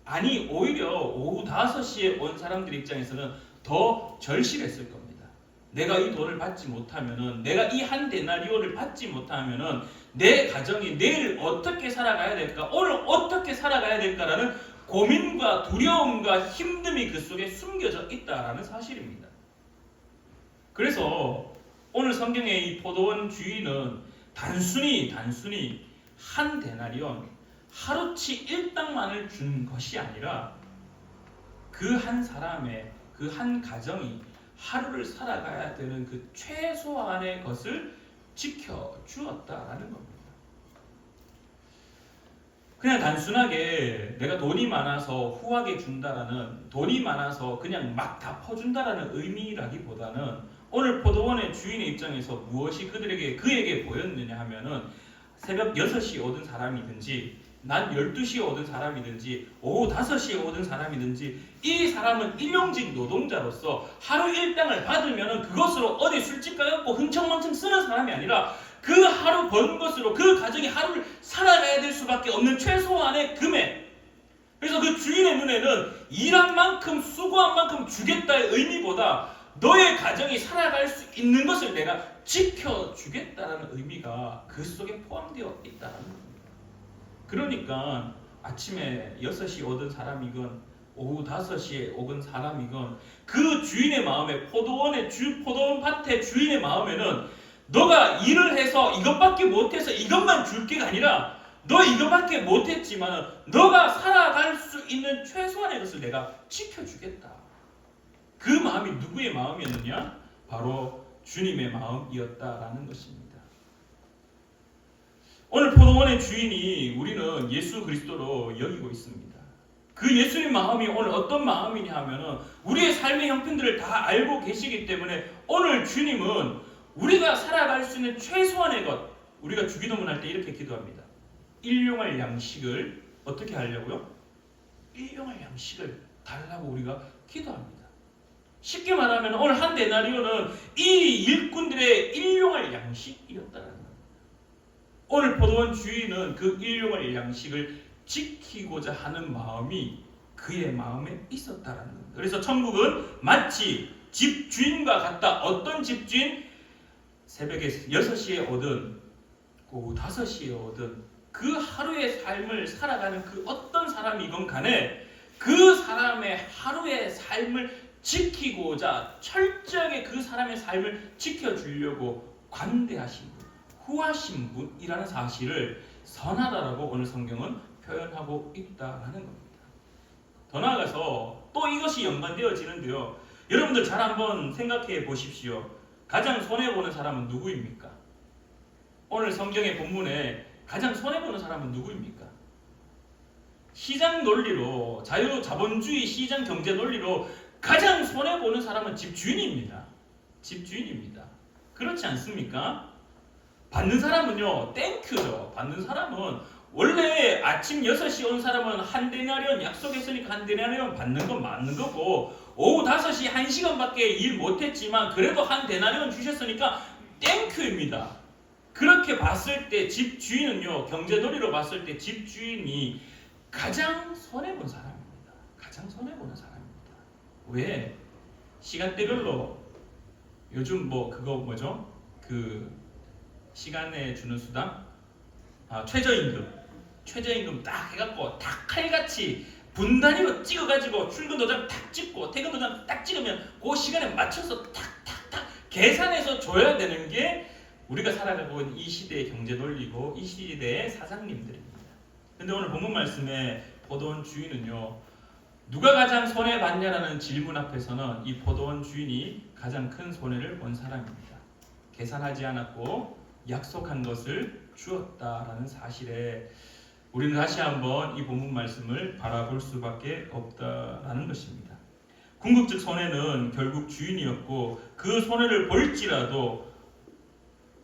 아니, 오히려 오후 5시에 온 사람들 입장에서는 더 절실했을 겁니다. 내가 이 돈을 받지 못하면은, 내가 이 한 데나리온을 받지 못하면은 내 가정이 내일 어떻게 살아가야 될까, 오늘 어떻게 살아가야 될까라는 고민과 두려움과 힘듦이 그 속에 숨겨져 있다라는 사실입니다. 그래서 오늘 성경의 이 포도원 주인은 단순히 한 데나리온, 하루치 일당만을 준 것이 아니라 그 한 사람의, 그 한 가정이 하루를 살아가야 되는 그 최소한의 것을 지켜주었다라는 겁니다. 그냥 단순하게 내가 돈이 많아서 후하게 준다라는, 돈이 많아서 그냥 막 다 퍼준다라는 의미라기보다는 오늘 포도원의 주인의 입장에서 무엇이 그에게 보였느냐 하면은 새벽 6시에 오던 사람이든지 난 12시에 오던 사람이든지 오후 5시에 오던 사람이든지 이 사람은 일용직 노동자로서 하루 일당을 받으면 그것으로 어디 술집 가갖고 흥청망청 쓰는 사람이 아니라 그 하루 번 것으로 그 가정이 하루를 살아가야 될 수밖에 없는 최소한의 금액. 그래서 그 주인의 눈에는 일한 만큼 수고한 만큼 주겠다의 의미보다 너의 가정이 살아갈 수 있는 것을 내가 지켜주겠다는 의미가 그 속에 포함되어 있다는 겁니다. 그러니까 아침에 6시에 오던 사람이건 오후 5시에 오건 사람이건 그 주인의 마음에, 포도원 밭의 주인의 마음에는 너가 일을 해서 이것밖에 못해서 이것만 줄 게가 아니라 너 이것밖에 못했지만 너가 살아갈 수 있는 최소한의 것을 내가 지켜주겠다. 그 마음이 누구의 마음이었느냐? 바로 주님의 마음이었다라는 것입니다. 오늘 포도원의 주인이 우리는 예수 그리스도로 여기고 있습니다. 그 예수님 마음이 오늘 어떤 마음이냐 하면은 우리의 삶의 형편들을 다 알고 계시기 때문에 오늘 주님은 우리가 살아갈 수 있는 최소한의 것, 우리가 주기도문 할 때 이렇게 기도합니다. 일용할 양식을 어떻게 하려고요? 일용할 양식을 달라고 우리가 기도합니다. 쉽게 말하면 오늘 한 데나리온은 이 일꾼들의 일용할 양식이었다는 겁니다. 오늘 포도원 주인은 그 일용할 양식을 지키고자 하는 마음이 그의 마음에 있었다는 겁니다. 그래서 천국은 마치 집주인과 같다. 어떤 집주인? 새벽에 6시에 오든 오후 5시에 오든 그 하루의 삶을 살아가는 그 어떤 사람이건 간에 그 사람의 하루의 삶을 지키고자 철저하게 그 사람의 삶을 지켜주려고 관대하신 분, 후하신 분이라는 사실을 선하다라고 오늘 성경은 표현하고 있다라는 겁니다. 더 나아가서 또 이것이 연관되어지는데요. 여러분들 잘 한번 생각해 보십시오. 가장 손해보는 사람은 누구입니까? 오늘 성경의 본문에 가장 손해보는 사람은 누구입니까? 시장 논리로, 자본주의 시장 경제 논리로 가장 손해보는 사람은 집주인입니다. 집주인입니다. 그렇지 않습니까? 받는 사람은요, 땡큐죠. 받는 사람은 원래 아침 6시 온 사람은 한 데나리온 약속했으니까 한 데나리온 받는 건 맞는 거고, 오후 5시 1시간밖에 일 못했지만 그래도 한 데나리온 주셨으니까 땡큐입니다. 그렇게 봤을 때 집주인은요, 경제놀이로 봤을 때 집주인이 가장 손해본 사람입니다. 가장 손해보는 사람입니다. 왜? 시간대별로 요즘 그거 뭐죠? 그 시간에 주는 수당? 최저임금 딱 해갖고 딱 칼같이 분단위로 찍어가지고 출근 도장 딱 찍고 퇴근 도장 딱 찍으면 그 시간에 맞춰서 탁탁탁 계산해서 줘야 되는 게 우리가 살아가고 있는 이 시대의 경제 논리고 이 시대의 사장님들입니다. 근데 오늘 본문 말씀에 포도원 주인은요, 누가 가장 손해봤냐라는 질문 앞에서는 이 포도원 주인이 가장 큰 손해를 본 사람입니다. 계산하지 않았고 약속한 것을 주었다라는 사실에 우리는 다시 한번 이 본문 말씀을 바라볼 수밖에 없다라는 것입니다. 궁극적 손해는 결국 주인이었고 그 손해를 볼지라도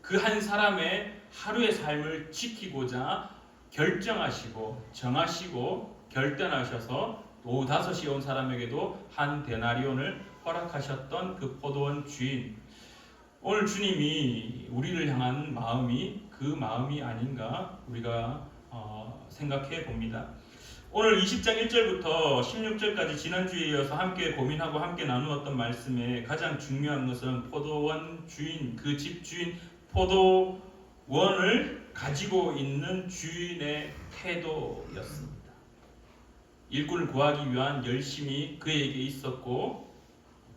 그 한 사람의 하루의 삶을 지키고자 결정하시고 정하시고 결단하셔서 오후 5시에 온 사람에게도 한 데나리온을 허락하셨던 그 포도원 주인, 오늘 주님이 우리를 향한 마음이 그 마음이 아닌가 우리가 생각해 봅니다. 오늘 20장 1절부터 16절까지 지난주에 이어서 함께 고민하고 함께 나누었던 말씀에 가장 중요한 것은 포도원 주인, 그 집주인 포도원을 가지고 있는 주인의 태도였습니다. 일꾼을 구하기 위한 열심이 그에게 있었고,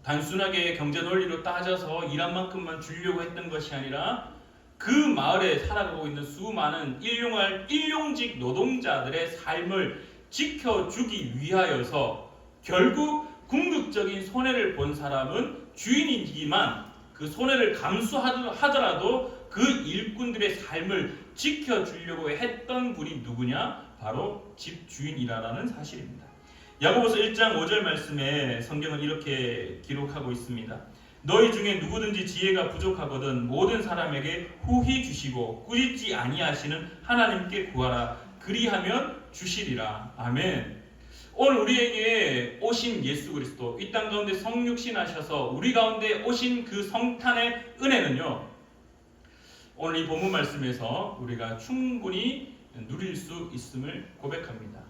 단순하게 경제 논리로 따져서 일한 만큼만 주려고 했던 것이 아니라 그 마을에 살아가고 있는 수많은 일용직 노동자들의 삶을 지켜주기 위하여서 결국 궁극적인 손해를 본 사람은 주인이지만 그 손해를 감수하더라도 그 일꾼들의 삶을 지켜주려고 했던 분이 누구냐? 바로 집주인이라는 사실입니다. 야고보서 1장 5절 말씀에 성경은 이렇게 기록하고 있습니다. 너희 중에 누구든지 지혜가 부족하거든 모든 사람에게 후히 주시고 꾸짖지 아니하시는 하나님께 구하라. 그리하면 주시리라. 아멘. 오늘 우리에게 오신 예수 그리스도, 이 땅 가운데 성육신하셔서 우리 가운데 오신 그 성탄의 은혜는요, 오늘 이 본문 말씀에서 우리가 충분히 누릴 수 있음을 고백합니다.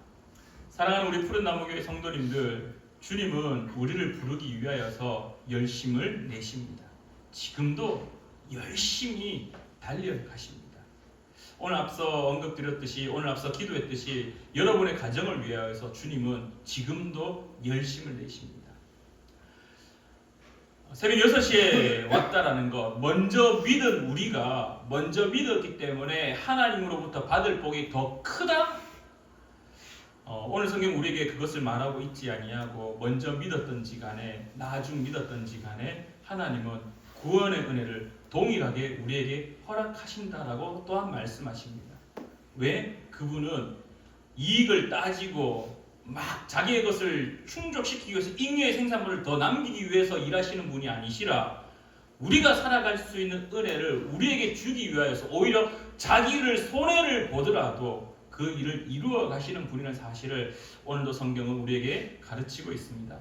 사랑하는 우리 푸른 나무교회 성도님들, 주님은 우리를 부르기 위하여서 열심을 내십니다. 지금도 열심히 달려가십니다. 오늘 앞서 언급드렸듯이, 오늘 앞서 기도했듯이 여러분의 가정을 위하여서 주님은 지금도 열심을 내십니다. 새벽 6시에 왔다라는 것, 먼저 믿은 우리가 먼저 믿었기 때문에 하나님으로부터 받을 복이 더 크다? 오늘 성경 우리에게 그것을 말하고 있지 아니하고, 먼저 믿었던지 간에 나중 믿었던지 간에 하나님은 구원의 은혜를 동일하게 우리에게 허락하신다라고 또한 말씀하십니다. 왜? 그분은 이익을 따지고 막 자기의 것을 충족시키기 위해서 잉여의 생산물을 더 남기기 위해서 일하시는 분이 아니시라 우리가 살아갈 수 있는 은혜를 우리에게 주기 위하여서 오히려 자기를 손해를 보더라도 그 일을 이루어 가시는 분이라는 사실을 오늘도 성경은 우리에게 가르치고 있습니다.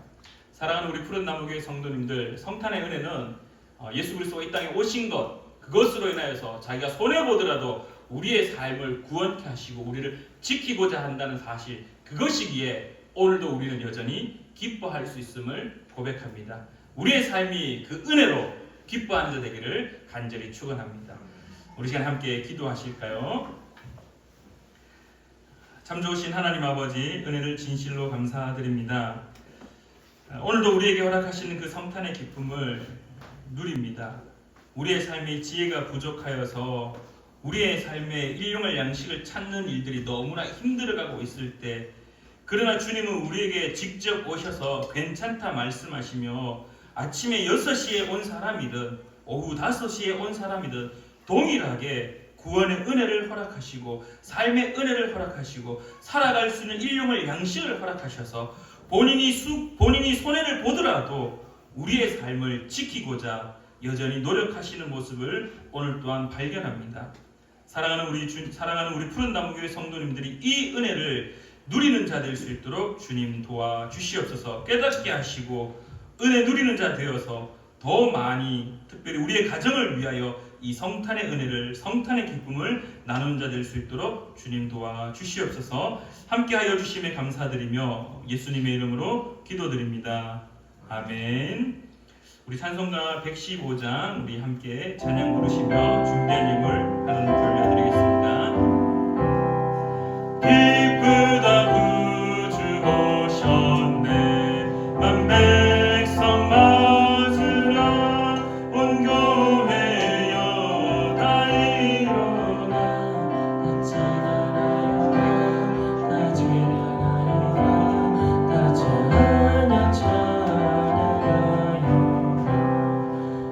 사랑하는 우리 푸른 나무교회 성도님들, 성탄의 은혜는 예수 그리스도가 이 땅에 오신 것, 그것으로 인하여서 자기가 손해보더라도 우리의 삶을 구원케 하시고 우리를 지키고자 한다는 사실, 그것이기에 오늘도 우리는 여전히 기뻐할 수 있음을 고백합니다. 우리의 삶이 그 은혜로 기뻐하는 자 되기를 간절히 축원합니다. 우리 시간 함께 기도하실까요? 참 좋으신 하나님 아버지, 은혜를 진실로 감사드립니다. 오늘도 우리에게 허락하시는 그 성탄의 기쁨을 누립니다. 우리의 삶의 지혜가 부족하여서 우리의 삶에 일용할 양식을 찾는 일들이 너무나 힘들어가고 있을 때, 그러나 주님은 우리에게 직접 오셔서 괜찮다 말씀하시며 아침에 6시에 온 사람이든 오후 5시에 온 사람이든 동일하게 구원의 은혜를 허락하시고 삶의 은혜를 허락하시고 살아갈 수 있는 일용할 양식을 허락하셔서 본인이 손해를 보더라도 우리의 삶을 지키고자 여전히 노력하시는 모습을 오늘 또한 발견합니다. 사랑하는 우리 푸른 나무교회 성도님들이 이 은혜를 누리는 자 될 수 있도록 주님 도와주시옵소서. 깨닫게 하시고 은혜 누리는 자 되어서 더 많이, 특별히 우리의 가정을 위하여 이 성탄의 은혜를, 성탄의 기쁨을 나누는 자 될 수 있도록 주님 도와주시옵소서. 함께하여 주심에 감사드리며 예수님의 이름으로 기도드립니다. 아멘. 우리 찬송가 115장 우리 함께 찬양 부르시며 준비한 예물 하나님 돌려드리겠습니다. 기쁘다 구주 오셨네, 만백성 맞으라, 온 교회여 다 일어나, 다 찬양하여 다 찬양하여 다 찬양하여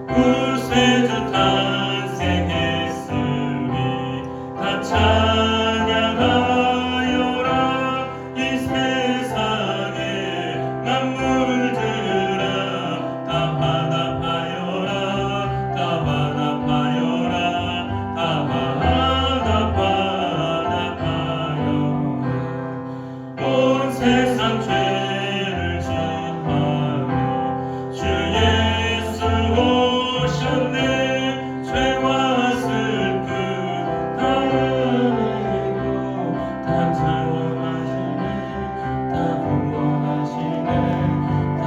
구세주 탄생했으니 다 찬양하여라. 이 세상의 만물들아 다 화답하여라, 다 화답하여라, 다 화답하여라. 온 세상 죄를 지하며 주 예수 오셨네, 죄와 슬픔 다 은혜로 다 찬양하시네, 다 구원하시네, 다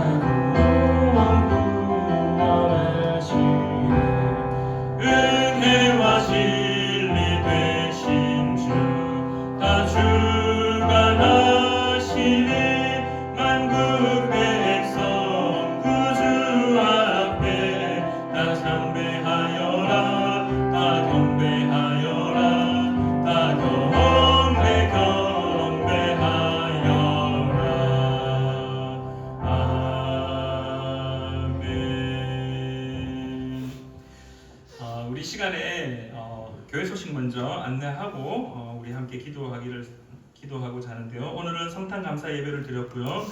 구원하시네. 은혜와 진리 되신 주 다 주관하시네, 만국 백성 구주 앞에 다 참배하여라, 다 경배하여라, 다 경배하여라. 아멘. 우리 시간에 교회 소식 먼저 안내하고 우리 함께 기도하고자 하는데요. 오늘은 성탄 감사 예배를 드렸고요.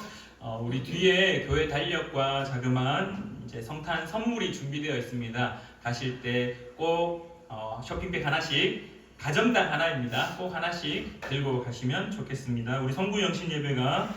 우리 뒤에 교회 달력과 자그마한 이제 성탄 선물이 준비되어 있습니다. 가실 때 꼭 쇼핑백 하나씩, 가정당 하나입니다. 꼭 하나씩 들고 가시면 좋겠습니다. 우리 성부 영신 예배가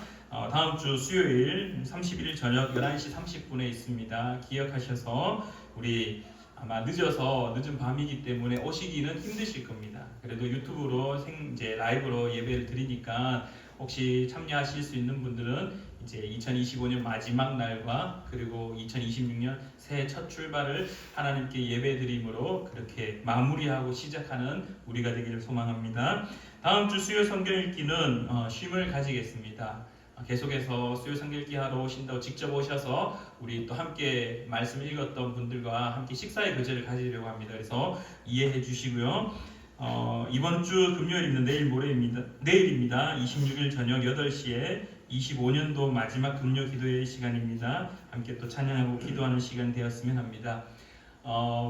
다음 주 수요일 31일 저녁 11시 30분에 있습니다. 기억하셔서 우리 아마 늦은 밤이기 때문에 오시기는 힘드실 겁니다. 그래도 유튜브로 이제 라이브로 예배를 드리니까 혹시 참여하실 수 있는 분들은 이제 2025년 마지막 날과 그리고 2026년 새해 첫 출발을 하나님께 예배드림으로 그렇게 마무리하고 시작하는 우리가 되기를 소망합니다. 다음 주 수요 성경 읽기는 쉼을 가지겠습니다. 계속해서 수요 성경 읽기 하러 오신다고 직접 오셔서 우리 또 함께 말씀 읽었던 분들과 함께 식사의 교제를 가지려고 합니다. 그래서 이해해 주시고요. 이번 주 금요일입니다. 내일입니다. 26일 저녁 8시에 25년도 마지막 금요 기도의 시간입니다. 함께 또 찬양하고 기도하는 시간 되었으면 합니다.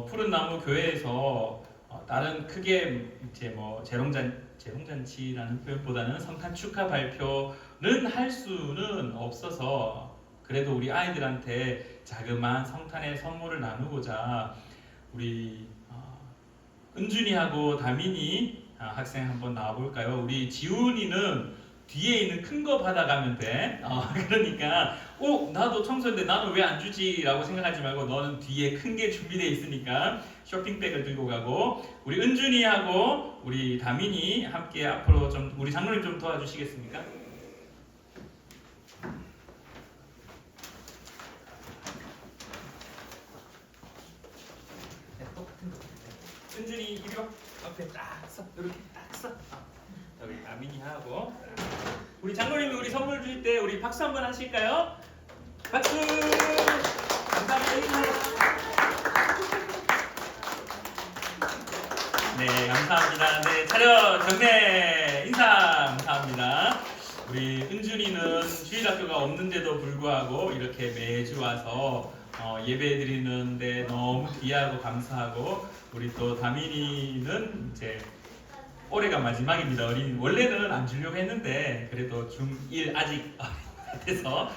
푸른 나무 교회에서 다른 크게 이제 뭐 재롱잔치라는 표현보다는 성탄 축하 발표는 할 수는 없어서 그래도 우리 아이들한테 자그마한 성탄의 선물을 나누고자 우리 은준이하고 다민이 학생 한번 나와볼까요? 우리 지훈이는 뒤에 있는 큰 거 받아가면 돼. 그러니까 나도 청소인데 나는 왜 안 주지? 라고 생각하지 말고 너는 뒤에 큰 게 준비되어 있으니까 쇼핑백을 들고 가고, 우리 은준이하고 우리 다민이 함께 앞으로 좀 우리 장로님 좀 도와주시겠습니까? 은준이 이리 와. 앞에 딱 서. 이렇게 딱 서. 자, 우리 다민이 하고 우리 장로님이 우리 선물 줄 때 우리 박수 한번 하실까요? 박수! 감사합니다. 네, 감사합니다. 네, 차렷 경례 인사 감사합니다. 우리 은준이는 주일학교가 없는데도 불구하고 이렇게 매주 와서 예배 드리는데 너무 귀하고 감사하고, 우리 또 다민이는 이제 올해가 마지막입니다. 원래는 안 주려고 했는데 그래도 중1 아직 돼서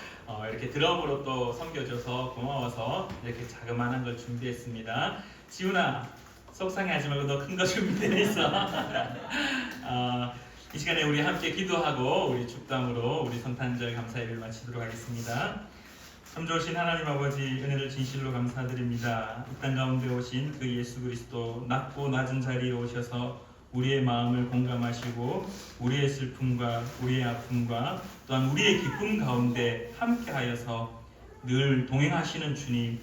이렇게 드럼으로 또 섬겨줘서 고마워서 이렇게 자그마한 걸 준비했습니다. 지훈아, 속상해하지 말고 너 큰 거 준비되어 있어. 이 시간에 우리 함께 기도하고 우리 축담으로 우리 성탄절 감사 예배를 마치도록 하겠습니다. 참 좋으신 하나님 아버지, 은혜를 진실로 감사드립니다. 이 땅 가운데 오신 그 예수 그리스도, 낮고 낮은 자리에 오셔서 우리의 마음을 공감하시고 우리의 슬픔과 우리의 아픔과 또한 우리의 기쁨 가운데 함께하여서 늘 동행하시는 주님,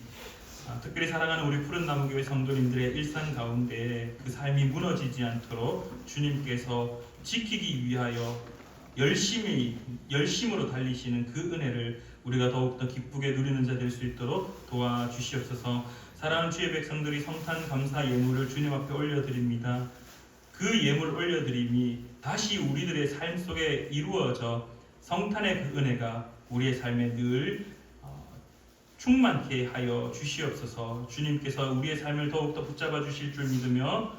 특별히 사랑하는 우리 푸른 나무교회 성도님들의 일상 가운데 그 삶이 무너지지 않도록 주님께서 지키기 위하여 열심으로 달리시는 그 은혜를 우리가 더욱더 기쁘게 누리는 자 될 수 있도록 도와주시옵소서. 사랑하는 주의 백성들이 성탄 감사 예물을 주님 앞에 올려드립니다. 그 예물 올려드림이 다시 우리들의 삶 속에 이루어져 성탄의 그 은혜가 우리의 삶에 늘 충만케 하여 주시옵소서. 주님께서 우리의 삶을 더욱더 붙잡아 주실 줄 믿으며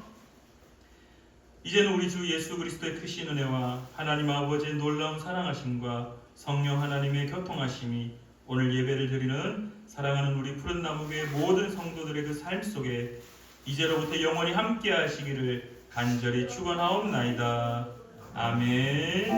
이제는 우리 주 예수 그리스도의 크신 은혜와 하나님 아버지의 놀라운 사랑하심과 성령 하나님의 교통하심이 오늘 예배를 드리는 사랑하는 우리 푸른 나무교회 모든 성도들의 그 삶 속에 이제로부터 영원히 함께 하시기를 간절히 축원하옵나이다. 아멘.